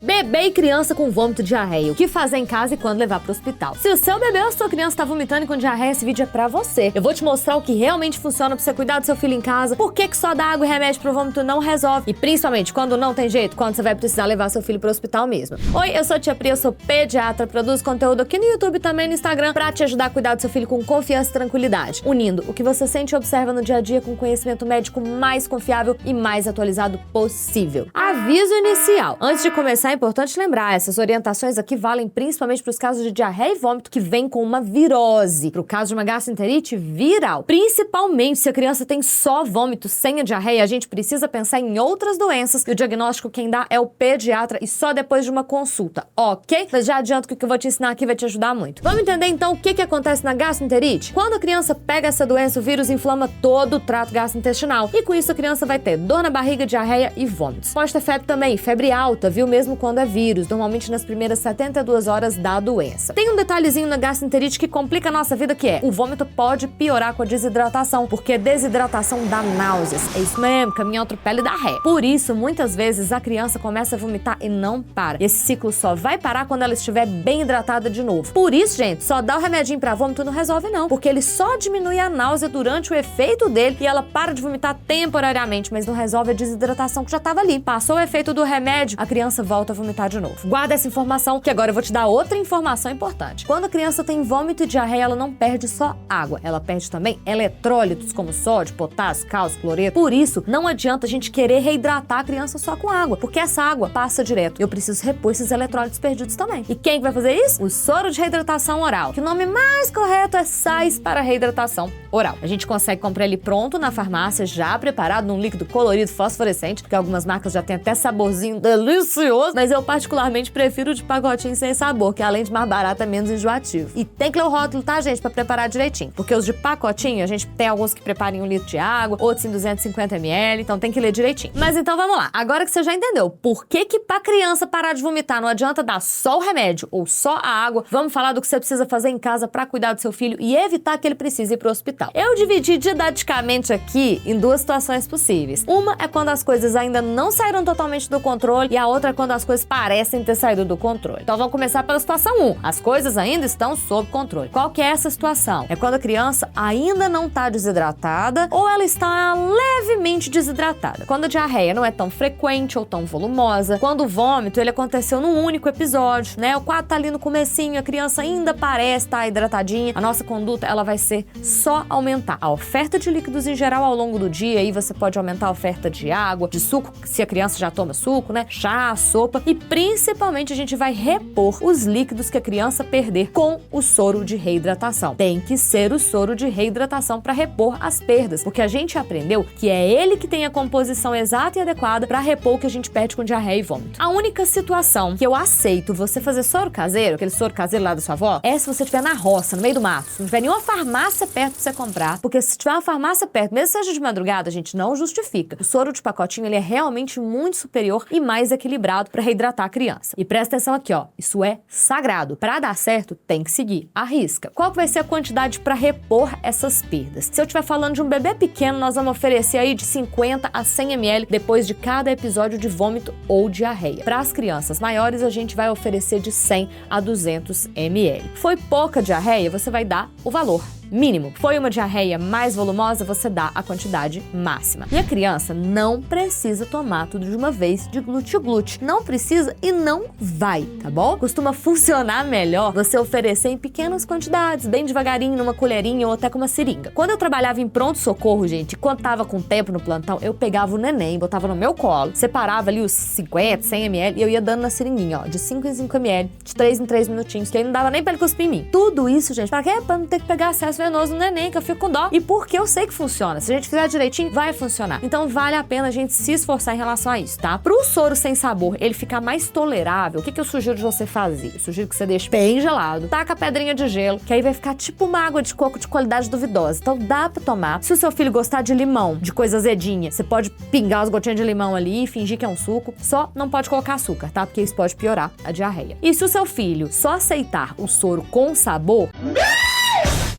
Bebê e criança com vômito e diarreia. O que fazer em casa e quando levar pro hospital? Se o seu bebê ou sua criança tá vomitando e com diarreia, esse vídeo é pra você. Eu vou te mostrar o que realmente funciona pra você cuidar do seu filho em casa, por que só dar água e remédio pro vômito não resolve, e principalmente quando não tem jeito, quando você vai precisar levar seu filho pro hospital mesmo. Oi, eu sou a Tia Pri, eu sou pediatra, produzo conteúdo aqui no YouTube e também no Instagram pra te ajudar a cuidar do seu filho com confiança e tranquilidade, unindo o que você sente e observa no dia a dia com o conhecimento médico mais confiável e mais atualizado possível. Aviso inicial. Antes de começar, é importante lembrar, essas orientações aqui valem principalmente para os casos de diarreia e vômito que vem com uma virose. Para o caso de uma gastroenterite viral, principalmente se a criança tem só vômito sem a diarreia, a gente precisa pensar em outras doenças e o diagnóstico quem dá é o pediatra e só depois de uma consulta, ok? Mas já adianto que o que eu vou te ensinar aqui vai te ajudar muito. Vamos entender então o que acontece na gastroenterite? Quando a criança pega essa doença, o vírus inflama todo o trato gastrointestinal e com isso a criança vai ter dor na barriga, diarreia e vômitos. Pode ter febre também, febre alta, viu? Mesmo quando é vírus, normalmente nas primeiras 72 horas da doença. Tem um detalhezinho na gastroenterite que complica a nossa vida, que é o vômito pode piorar com a desidratação, porque desidratação dá náuseas. É isso mesmo, caminhão atropela e dá ré. Por isso, muitas vezes a criança começa a vomitar e não para. Esse ciclo só vai parar quando ela estiver bem hidratada de novo. Por isso, gente, só dar o remedinho pra vômito não resolve não, porque ele só diminui a náusea durante o efeito dele e ela para de vomitar temporariamente, mas não resolve a desidratação que já estava ali. Passou o efeito do remédio, a criança volta a vomitar de novo. Guarda essa informação, que agora eu vou te dar outra informação importante. Quando a criança tem vômito e diarreia, ela não perde só água, ela perde também eletrólitos como sódio, potássio, cálcio, cloreto. Por isso, não adianta a gente querer reidratar a criança só com água, porque essa água passa direto. Eu preciso repor esses eletrólitos perdidos também. E quem vai fazer isso? O soro de reidratação oral, que o nome mais correto é sais para reidratação oral. A gente consegue comprar ele pronto na farmácia, já preparado num líquido colorido fosforescente, porque algumas marcas já têm até saborzinho delicioso, mas eu particularmente prefiro o de pacotinho sem sabor, que além de mais barato é menos enjoativo. E tem que ler o rótulo, tá, gente, pra preparar direitinho, porque os de pacotinho, a gente tem alguns que preparam em 1 litro de água, outros em 250 ml, então tem que ler direitinho. Mas então vamos lá, agora que você já entendeu por que pra criança parar de vomitar não adianta dar só o remédio ou só a água, vamos falar do que você precisa fazer em casa pra cuidar do seu filho e evitar que ele precise ir pro hospital. Eu dividi didaticamente aqui em duas situações possíveis. Uma é quando as coisas ainda não saíram totalmente do controle e a outra é quando as coisas parecem ter saído do controle. Então vamos começar pela situação 1. As coisas ainda estão sob controle. Qual que é essa situação? É quando a criança ainda não está desidratada ou ela está levemente desidratada. Quando a diarreia não é tão frequente ou tão volumosa. Quando o vômito ele aconteceu num único episódio, né? O quadro tá ali no comecinho, a criança ainda parece estar hidratadinha. A nossa conduta ela vai ser só aumentar a oferta de líquidos em geral ao longo do dia. Aí você pode aumentar a oferta de água, de suco, se a criança já toma suco, né? Chá, sopa e principalmente a gente vai repor os líquidos que a criança perder com o soro de reidratação. Tem que ser o soro de reidratação para repor as perdas, porque a gente aprendeu que é ele que tem a composição exata e adequada para repor o que a gente perde com diarreia e vômito. A única situação que eu aceito você fazer soro caseiro, aquele soro caseiro lá da sua avó, é se você estiver na roça, no meio do mato, se não tiver nenhuma farmácia perto pra você comprar, porque se tiver uma farmácia perto, mesmo que seja de madrugada, a gente não justifica. O soro de pacotinho ele é realmente muito superior e mais equilibrado para reidratar a criança. E presta atenção aqui, ó, isso é sagrado. Para dar certo, tem que seguir a risca. Qual que vai ser a quantidade para repor essas perdas? Se eu estiver falando de um bebê pequeno, nós vamos oferecer aí de 50 a 100 ml depois de cada episódio de vômito ou diarreia. Para as crianças maiores, a gente vai oferecer de 100 a 200 ml. Foi pouca diarreia, você vai dar o valor mínimo. Foi uma diarreia mais volumosa, você dá a quantidade máxima. E a criança não precisa tomar tudo de uma vez de glute-glute. Não precisa e não vai, tá bom? Costuma funcionar melhor você oferecer em pequenas quantidades, bem devagarinho, numa colherinha ou até com uma seringa. Quando eu trabalhava em pronto-socorro, gente, quando tava com tempo no plantão, eu pegava o neném, botava no meu colo, separava ali os 50, 100 ml e eu ia dando na seringuinha, ó, de 5 em 5 ml, de 3 em 3 minutinhos, que aí não dava nem pra ele cuspir em mim. Tudo isso, gente, pra quê? Pra não ter que pegar acesso venoso no neném, que eu fico com dó. E porque eu sei que funciona. Se a gente fizer direitinho, vai funcionar. Então vale a pena a gente se esforçar em relação a isso, tá? Pro soro sem sabor, ele ficar mais tolerável, o que eu sugiro de você fazer? Eu sugiro que você deixe bem gelado, taca a pedrinha de gelo, que aí vai ficar tipo uma água de coco de qualidade duvidosa. Então dá pra tomar. Se o seu filho gostar de limão, de coisa azedinha, você pode pingar as gotinhas de limão ali e fingir que é um suco. Só não pode colocar açúcar, tá? Porque isso pode piorar a diarreia. E se o seu filho só aceitar o soro com sabor,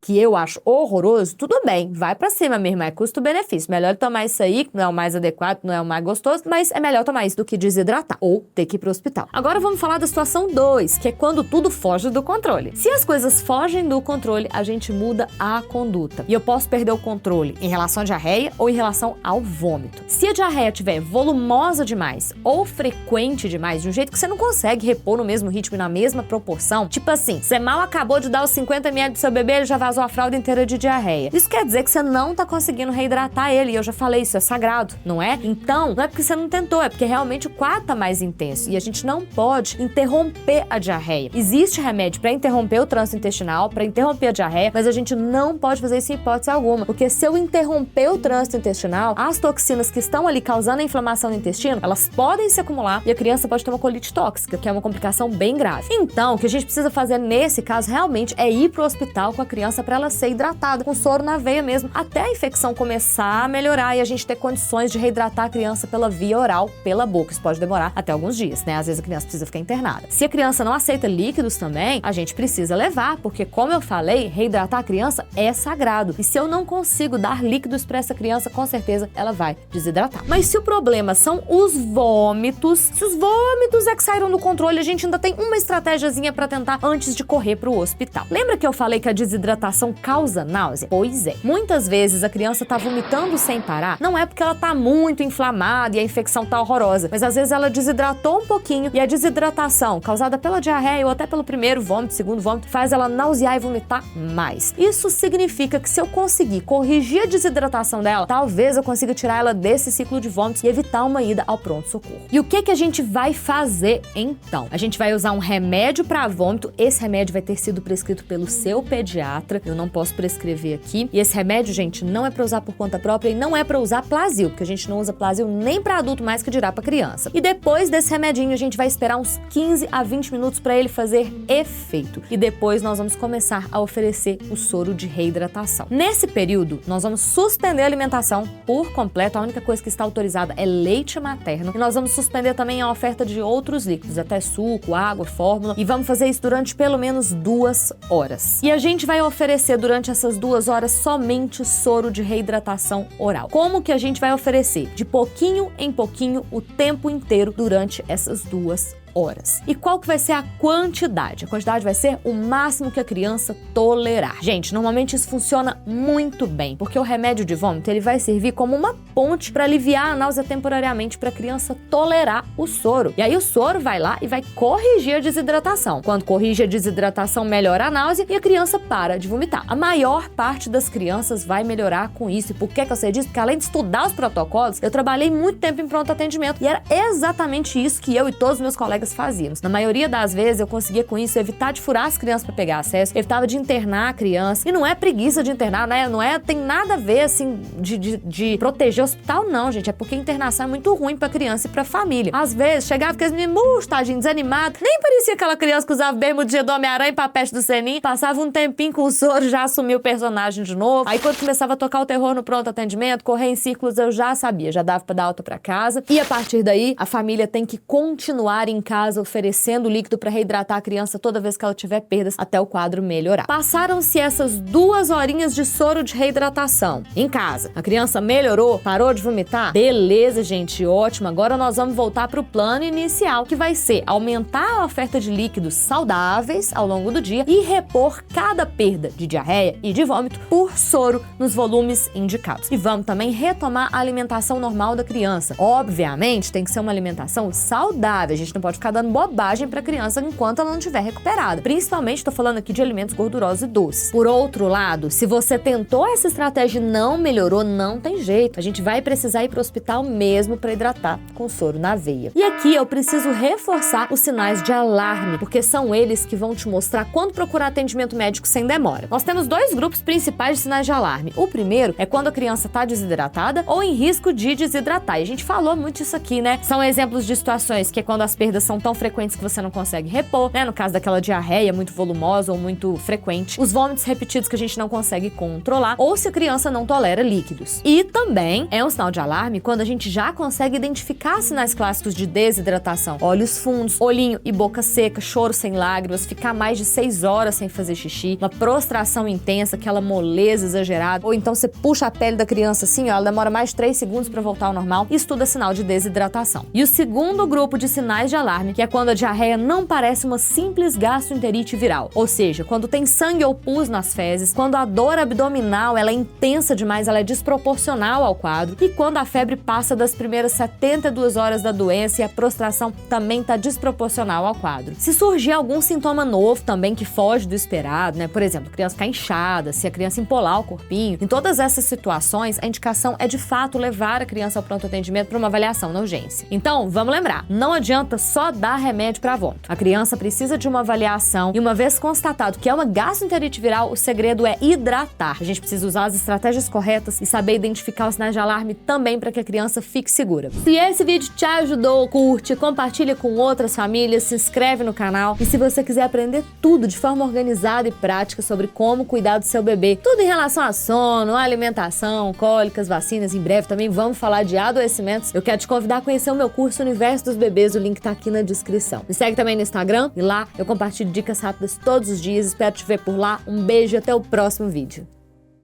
que eu acho horroroso, tudo bem, vai pra cima mesmo, é custo-benefício. Melhor tomar isso aí, que não é o mais adequado, não é o mais gostoso, mas é melhor tomar isso do que desidratar ou ter que ir pro hospital. Agora vamos falar da situação 2, que é quando tudo foge do controle. Se as coisas fogem do controle, a gente muda a conduta. E eu posso perder o controle em relação à diarreia ou em relação ao vômito. Se a diarreia estiver volumosa demais ou frequente demais, de um jeito que você não consegue repor no mesmo ritmo e na mesma proporção, tipo assim, você mal acabou de dar os 50 ml do seu bebê, ele já vazou a fralda inteira de diarreia. Isso quer dizer que você não tá conseguindo reidratar ele, e eu já falei, isso é sagrado, não é? Então, não é porque você não tentou, é porque realmente o quadro tá mais intenso e a gente não pode interromper a diarreia. Existe remédio para interromper o trânsito intestinal, para interromper a diarreia, mas a gente não pode fazer isso em hipótese alguma, porque se eu interromper o trânsito intestinal, as toxinas que estão ali causando a inflamação no intestino, elas podem se acumular e a criança pode ter uma colite tóxica, que é uma complicação bem grave. Então, o que a gente precisa fazer nesse caso realmente é ir pro hospital com a criança para ela ser hidratada, com soro na veia mesmo, até a infecção começar a melhorar e a gente ter condições de reidratar a criança pela via oral, pela boca. Isso pode demorar até alguns dias, né? Às vezes a criança precisa ficar internada. Se a criança não aceita líquidos também, a gente precisa levar, porque como eu falei, reidratar a criança é sagrado. E se eu não consigo dar líquidos para essa criança, com certeza ela vai desidratar. Mas se o problema são os vômitos, se os vômitos é que saíram do controle, a gente ainda tem uma estratégiazinha para tentar antes de correr pro hospital. Lembra que eu falei que a desidratação causa náusea? Pois é. Muitas vezes a criança tá vomitando sem parar, não é porque ela tá muito inflamada e a infecção tá horrorosa, mas às vezes ela desidratou um pouquinho e a desidratação causada pela diarreia ou até pelo primeiro vômito, segundo vômito, faz ela nausear e vomitar mais. Isso significa que se eu conseguir corrigir a desidratação dela, talvez eu consiga tirar ela desse ciclo de vômitos e evitar uma ida ao pronto-socorro. E o que a gente vai fazer então? A gente vai usar um remédio para vômito. Esse remédio vai ter sido prescrito pelo seu pediatra, eu não posso prescrever aqui. E esse remédio, gente, não é para usar por conta própria e não é para usar Plasil, porque a gente não usa Plasil nem para adulto mais, que dirá para criança. E depois desse remedinho, a gente vai esperar uns 15 a 20 minutos para ele fazer efeito. E depois nós vamos começar a oferecer o soro de reidratação. Nesse período, nós vamos suspender a alimentação por completo. A única coisa que está autorizada é leite materno. E nós vamos suspender também a oferta de outros líquidos, até suco, água, fórmula. E vamos fazer isso durante pelo menos 2 horas. E a gente vai oferecer durante essas 2 horas somente soro de reidratação oral. Como que a gente vai oferecer? De pouquinho em pouquinho, o tempo inteiro, durante essas 2 horas. E qual que vai ser a quantidade? A quantidade vai ser o máximo que a criança tolerar. Gente, normalmente isso funciona muito bem, porque o remédio de vômito, ele vai servir como uma ponte para aliviar a náusea temporariamente, para a criança tolerar o soro. E aí o soro vai lá e vai corrigir a desidratação. Quando corrige a desidratação, melhora a náusea e a criança para de vomitar. A maior parte das crianças vai melhorar com isso. E por que eu sei disso? Porque além de estudar os protocolos, eu trabalhei muito tempo em pronto atendimento e era exatamente isso que eu e todos os meus colegas fazíamos. Na maioria das vezes eu conseguia com isso evitar de furar as crianças para pegar acesso, evitava de internar a criança. E não é preguiça de internar, né? Tem nada a ver assim de proteger o hospital, não, gente. É porque internação é muito ruim pra criança e pra família. Às vezes chegava aqueles meninos, tadinho, desanimado, nem parecia aquela criança que usava bermudinha do Homem-Aranha e papete do Senin, passava um tempinho com o soro, já assumia o personagem de novo. Aí quando começava a tocar o terror no pronto atendimento, correr em círculos, eu já sabia, já dava pra dar alta pra casa. E a partir daí, a família tem que continuar em casa oferecendo líquido para reidratar a criança toda vez que ela tiver perdas até o quadro melhorar. Passaram-se essas 2 horinhas de soro de reidratação em casa. A criança melhorou, parou de vomitar? Beleza, gente, ótimo. Agora nós vamos voltar para o plano inicial, que vai ser aumentar a oferta de líquidos saudáveis ao longo do dia e repor cada perda de diarreia e de vômito por soro nos volumes indicados. E vamos também retomar a alimentação normal da criança. Obviamente, tem que ser uma alimentação saudável. A gente não pode ficar dando bobagem para a criança enquanto ela não estiver recuperada. Principalmente, estou falando aqui de alimentos gordurosos e doces. Por outro lado, se você tentou essa estratégia e não melhorou, não tem jeito. A gente vai precisar ir para o hospital mesmo para hidratar com soro na veia. E aqui eu preciso reforçar os sinais de alarme, porque são eles que vão te mostrar quando procurar atendimento médico sem demora. Nós temos 2 grupos principais de sinais de alarme. O primeiro é quando a criança está desidratada ou em risco de desidratar. E a gente falou muito isso aqui, né? São exemplos de situações que é quando as perdas são tão frequentes que você não consegue repor, né? No caso daquela diarreia muito volumosa ou muito frequente, os vômitos repetidos que a gente não consegue controlar, ou se a criança não tolera líquidos. E também é um sinal de alarme quando a gente já consegue identificar sinais clássicos de desidratação: olhos fundos, olhinho e boca seca, choro sem lágrimas, ficar mais de 6 horas sem fazer xixi, uma prostração intensa, aquela moleza exagerada, ou então você puxa a pele da criança assim, ó, ela demora mais de 3 segundos para voltar ao normal. Isso tudo é sinal de desidratação. E o segundo grupo de sinais de alarme, que é quando a diarreia não parece uma simples gastroenterite viral, ou seja, quando tem sangue ou pus nas fezes, quando a dor abdominal ela é intensa demais, ela é desproporcional ao quadro, e quando a febre passa das primeiras 72 horas da doença e a prostração também está desproporcional ao quadro. Se surgir algum sintoma novo também que foge do esperado, né? Por exemplo, a criança ficar inchada, se a criança empolar o corpinho, em todas essas situações, a indicação é de fato levar a criança ao pronto atendimento para uma avaliação na urgência. Então, vamos lembrar, não adianta só dar remédio para vômito. A criança precisa de uma avaliação e uma vez constatado que é uma gastroenterite viral, o segredo é hidratar. A gente precisa usar as estratégias corretas e saber identificar os sinais de alarme também para que a criança fique segura. Se esse vídeo te ajudou, curte, compartilha com outras famílias, se inscreve no canal e se você quiser aprender tudo de forma organizada e prática sobre como cuidar do seu bebê, tudo em relação a sono, alimentação, cólicas, vacinas, em breve também vamos falar de adoecimentos, eu quero te convidar a conhecer o meu curso Universo dos Bebês, o link tá aqui na descrição. Me segue também no Instagram e lá eu compartilho dicas rápidas todos os dias, espero te ver por lá. Um beijo e até o próximo vídeo.